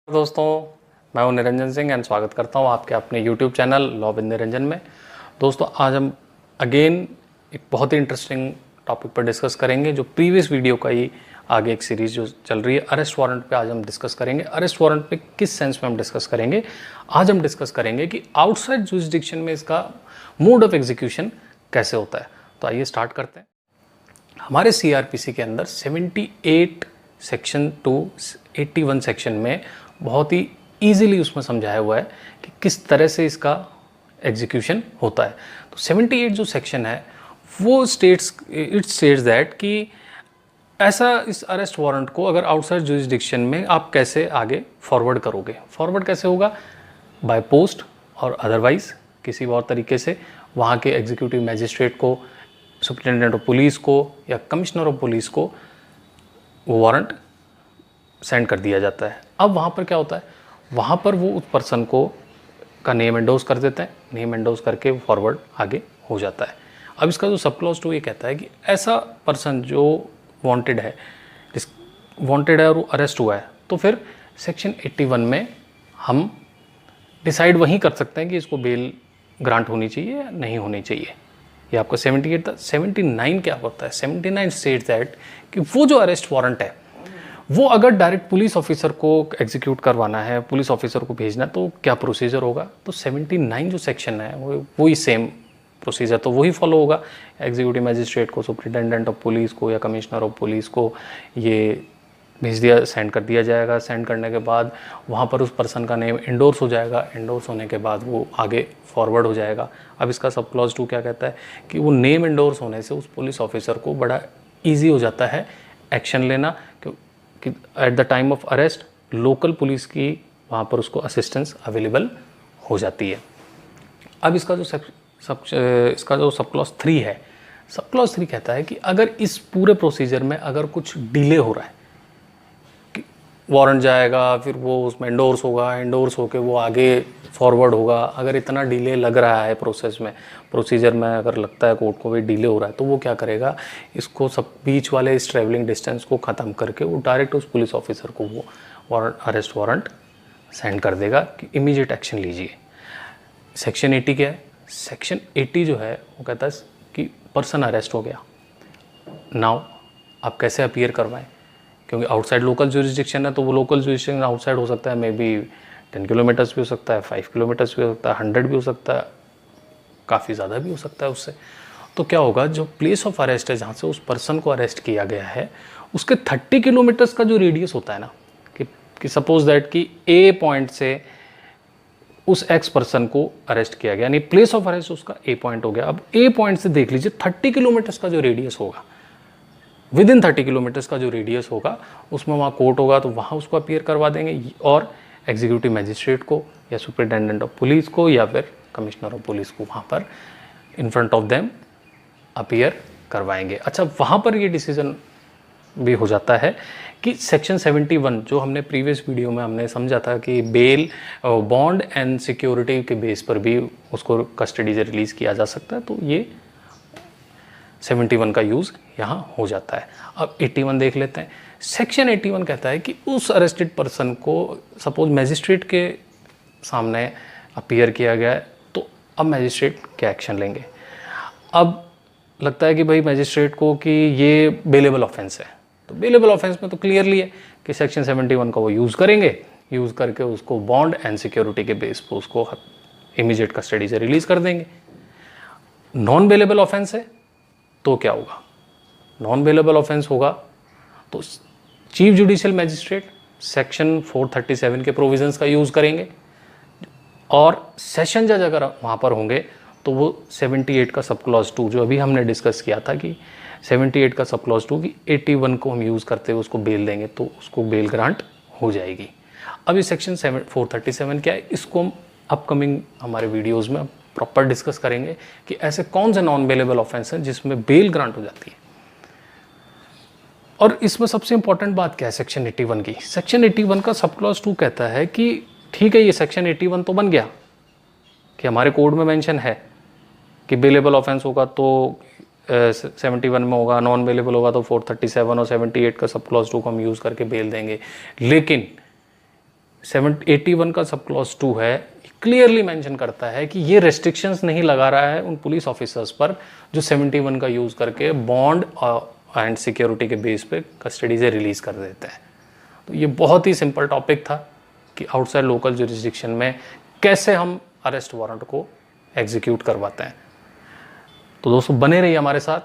दोस्तों, मैं हूं निरंजन सिंह एंड स्वागत करता हूं आपके अपने YouTube channel law with Niranjan में। दोस्तों, आज हम अगेन एक बहुत ही इंटरेस्टिंग टॉपिक पर डिस्कस करेंगे, जो प्रीवियस वीडियो का ही आगे एक सीरीज जो चल रही है अरेस्ट वारंट पे आज हम डिस्कस करेंगे। अरेस्ट वारंट पे किस सेंस में हम डिस्कस करेंगे? आज हम डिस्कस करेंगे कि आउटसाइड जुरिसडिक्शन में इसका मोड ऑफ एग्जीक्यूशन कैसे होता है। तो आइए स्टार्ट करते हैं। हमारे CRPC के अंदर 78 सेक्शन टू 81 सेक्शन में बहुत ही ईजिली उसमें समझाया हुआ है कि किस तरह से इसका एग्जीक्यूशन होता है। तो 78 जो सेक्शन है वो इट स्टेट्स दैट कि ऐसा इस अरेस्ट वारंट को अगर आउटसाइड जुरिसडिक्शन में आप कैसे आगे फॉरवर्ड करोगे। फॉरवर्ड कैसे होगा? बाय पोस्ट और अदरवाइज किसी और तरीके से वहाँ के एग्जीक्यूटिव मैजिस्ट्रेट को, सुप्रिटेंडेंट ऑफ पुलिस को या कमिश्नर ऑफ पुलिस को वो वारंट सेंड कर दिया जाता है। अब वहाँ पर क्या होता है, वहाँ पर वो उस पर्सन को का नेम एंडोर्स कर देते हैं। नेम एंडोर्स करके फॉरवर्ड आगे हो जाता है। अब इसका जो सब क्लॉज 2 ये कहता है कि ऐसा पर्सन जो वांटेड है और वो अरेस्ट हुआ है, तो फिर सेक्शन 81 में हम डिसाइड वहीं कर सकते हैं कि इसको बेल ग्रांट होनी चाहिए या नहीं होनी चाहिए। ये आपका 78 था। 79 क्या होता है? 79 स्टेट्स दैट कि वो जो अरेस्ट वारंट है वो अगर डायरेक्ट पुलिस ऑफिसर को एग्जीक्यूट करवाना है, पुलिस ऑफिसर को भेजना, तो क्या प्रोसीजर होगा? तो 79 जो सेक्शन है वो ही सेम प्रोसीजर तो वही फॉलो होगा। एग्जीक्यूटिव मैजिस्ट्रेट को, सुप्रिटेंडेंट ऑफ पुलिस को या कमिश्नर ऑफ पुलिस को ये सेंड कर दिया जाएगा। सेंड करने के बाद वहाँ पर उस पर्सन का नेम इंडोर्स हो जाएगा। इंडोर्स होने के बाद वो आगे फॉरवर्ड हो जाएगा। अब इसका सब क्लॉज 2 क्या कहता है कि वो नेम इंडोर्स होने से उस पुलिस ऑफिसर को बड़ा ईजी हो जाता है एक्शन लेना, कि at the time of arrest local police की वहाँ पर उसको असिस्टेंस अवेलेबल हो जाती है। अब इसका जो सब क्लॉज 3 है, सब क्लॉज 3 कहता है कि अगर इस पूरे प्रोसीजर में अगर कुछ डिले हो रहा है, कि वारंट जाएगा, फिर वो उसमें इंडोर्स होगा, इंडोर्स होके वो आगे फॉरवर्ड होगा, अगर इतना डिले लग रहा है प्रोसीजर में अगर लगता है कोर्ट को भी डिले हो रहा है, तो वो क्या करेगा, इसको सब बीच वाले इस ट्रैवलिंग डिस्टेंस को ख़त्म करके वो डायरेक्ट उस पुलिस ऑफिसर को वो अरेस्ट वारंट सेंड कर देगा कि इमीडिएट एक्शन लीजिए। सेक्शन 80 क्या है? सेक्शन 80 जो है वो कहता है कि पर्सन अरेस्ट हो गया, नाउ आप कैसे अपीयर करवाएं, क्योंकि आउटसाइड लोकल जुरिसडिक्शन है, तो वो लोकल जुरिसडिक्शन आउटसाइड हो सकता है, मे बी 10 किलोमीटर्स भी हो सकता है, 5 किलोमीटर्स भी हो सकता है, 100 भी हो सकता है, काफ़ी ज़्यादा भी हो सकता है उससे। तो क्या होगा, जो प्लेस ऑफ अरेस्ट है जहाँ से उस पर्सन को अरेस्ट किया गया है, उसके 30 किलोमीटर्स का जो रेडियस होता है ना, कि सपोज दैट कि ए पॉइंट से उस एक्स पर्सन को अरेस्ट किया गया, यानी प्लेस ऑफ अरेस्ट उसका ए पॉइंट हो गया। अब ए पॉइंट से देख लीजिए 30 किलोमीटर्स का जो रेडियस होगा, विद इन 30 किलोमीटर्स का जो रेडियस होगा, उसमें वहाँ कोर्ट होगा, तो वहाँ उसको अपीयर करवा देंगे, और एग्जीक्यूटिव मैजिस्ट्रेट को या सुपरिटेंडेंट ऑफ पुलिस को या फिर कमिश्नर ऑफ पुलिस को वहाँ पर in front of them appear करवाएंगे। अच्छा, वहाँ पर ये डिसीजन भी हो जाता है कि सेक्शन 71 जो हमने प्रीवियस वीडियो में हमने समझा था कि बेल, बॉन्ड एंड सिक्योरिटी के बेस पर भी उसको कस्टडी से रिलीज़ किया जा सकता है, तो ये 71 का यूज़ यहाँ हो जाता है। अब 81 देख लेते हैं। सेक्शन 81 कहता है कि उस अरेस्टेड पर्सन को सपोज मैजिस्ट्रेट के सामने अपीयर किया गया है, तो अब मैजिस्ट्रेट क्या एक्शन लेंगे? अब लगता है कि भाई मैजिस्ट्रेट को कि ये बेलेबल ऑफेंस है, तो बेलेबल ऑफेंस में तो क्लियरली है कि सेक्शन 71 का वो यूज़ करेंगे, यूज़ करके उसको बॉन्ड एंड सिक्योरिटी के बेस पर उसको इमीडिएट कस्टडी से रिलीज़ कर देंगे। नॉन बेलेबल ऑफेंस है तो क्या होगा? नॉन बेलेबल ऑफेंस होगा तो चीफ जुडिशियल मैजिस्ट्रेट सेक्शन 437 के प्रोविजंस का यूज़ करेंगे, और सेशन जज अगर वहाँ पर होंगे तो वो 78 का सब क्लॉज 2 जो अभी हमने डिस्कस किया था कि 78 का सब क्लॉज 2 की 81 को हम यूज़ करते हुए उसको बेल देंगे, तो उसको बेल ग्रांट हो जाएगी। अब ये सेक्शन 437 क्या है, इसको हम अपकमिंग हमारे वीडियोज़ में प्रॉपर डिस्कस करेंगे कि ऐसे कौन से नॉन बेलेबल ऑफेंस हैं जिसमें बेल ग्रांट हो जाती है। और इसमें सबसे इंपॉर्टेंट बात क्या है सेक्शन 81 की? सेक्शन 81 का सब क्लॉज 2 कहता है कि ठीक है, ये सेक्शन 81 तो बन गया कि हमारे कोड में मेंशन है कि बेलेबल ऑफेंस होगा तो 71 में होगा, नॉन बेलेबल होगा तो 437 और 78 का सब क्लॉज 2 को हम यूज़ करके बेल देंगे। लेकिन 81 का सब क्लॉज 2 है, क्लियरली मेंशन करता है कि ये रेस्ट्रिक्शंस नहीं लगा रहा है उन पुलिस ऑफिसर्स पर जो 71 का यूज़ करके बॉन्ड एंड सिक्योरिटी के बेस पे कस्टडी से रिलीज़ कर देते हैं। तो ये बहुत ही सिंपल टॉपिक था कि आउटसाइड लोकल जुरिस्डिक्शन में कैसे हम अरेस्ट वारंट को एग्जीक्यूट करवाते हैं। तो दोस्तों बने रहिए हमारे साथ।